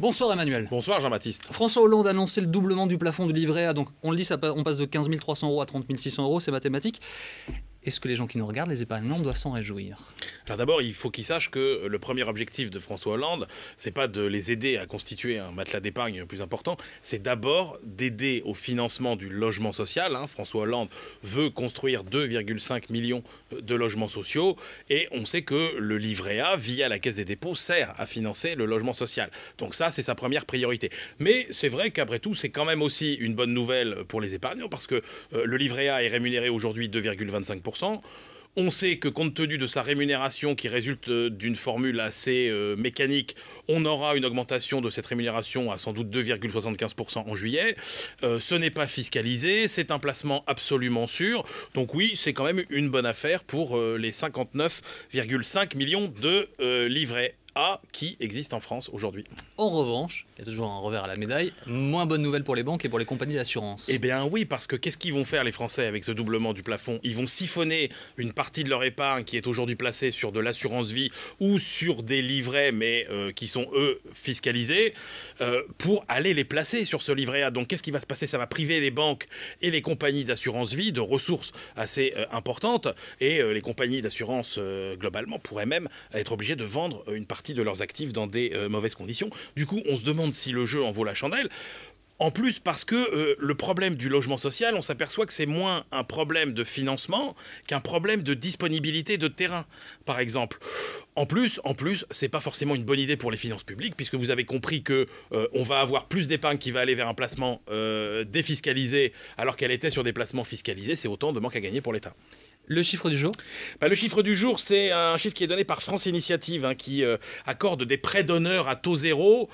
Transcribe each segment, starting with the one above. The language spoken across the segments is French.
Bonsoir Emmanuel. Bonsoir Jean-Baptiste. François Hollande a annoncé le doublement du plafond du livret A. Donc on le dit, on passe de 15 300 € à 30 600 €, c'est mathématique. Est-ce que les gens qui nous regardent, les épargnants, doivent s'en réjouir? Alors d'abord, il faut qu'ils sachent que le premier objectif de François Hollande, c'est pas de les aider à constituer un matelas d'épargne plus important, c'est d'abord d'aider au financement du logement social. François Hollande veut construire 2,5 millions de logements sociaux et on sait que le livret A, via la Caisse des dépôts, sert à financer le logement social. Donc ça, c'est sa première priorité. Mais c'est vrai qu'après tout, c'est quand même aussi une bonne nouvelle pour les épargnants parce que le livret A est rémunéré aujourd'hui 2,25%. On sait que compte tenu de sa rémunération qui résulte d'une formule assez mécanique, on aura une augmentation de cette rémunération à sans doute 2,75% en juillet. Ce n'est pas fiscalisé, c'est un placement absolument sûr. Donc oui, c'est quand même une bonne affaire pour les 59,5 millions de livrets A qui existent en France aujourd'hui. En revanche, il y a toujours un revers à la médaille, moins bonne nouvelle pour les banques et pour les compagnies d'assurance. Eh bien oui, parce que qu'est-ce qu'ils vont faire les Français avec ce doublement du plafond? Ils vont siphonner une partie de leur épargne qui est aujourd'hui placée sur de l'assurance vie ou sur des livrets, mais qui sont eux fiscalisés, pour aller les placer sur ce livret A. Donc qu'est-ce qui va se passer? Ça va priver les banques et les compagnies d'assurance vie de ressources assez importantes, et les compagnies d'assurance globalement pourraient même être obligées de vendre une partie de leurs actifs dans des mauvaises conditions. Du coup, on se demande si le jeu en vaut la chandelle. En plus, parce que le problème du logement social, on s'aperçoit que c'est moins un problème de financement qu'un problème de disponibilité de terrain, par exemple. En plus, c'est pas forcément une bonne idée pour les finances publiques, puisque vous avez compris que on va avoir plus d'épargne qui va aller vers un placement défiscalisé, alors qu'elle était sur des placements fiscalisés. C'est autant de manque à gagner pour l'État. Le chiffre du jour? Le chiffre du jour, c'est un chiffre qui est donné par France Initiative, qui accorde des prêts d'honneur à taux zéro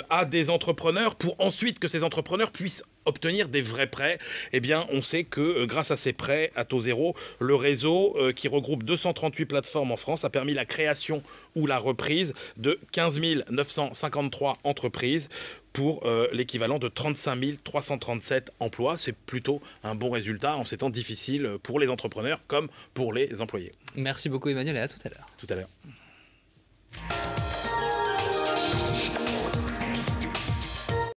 à des entrepreneurs pour ensuite que ces entrepreneurs puissent obtenir des vrais prêts. Eh bien, on sait que grâce à ces prêts à taux zéro, le réseau qui regroupe 238 plateformes en France a permis la création ou la reprise de 15 953 entreprises pour l'équivalent de 35 337 emplois. C'est plutôt un bon résultat en ces temps difficiles pour les entrepreneurs comme pour les employés. Merci beaucoup Emmanuel et à tout à l'heure. Tout à l'heure.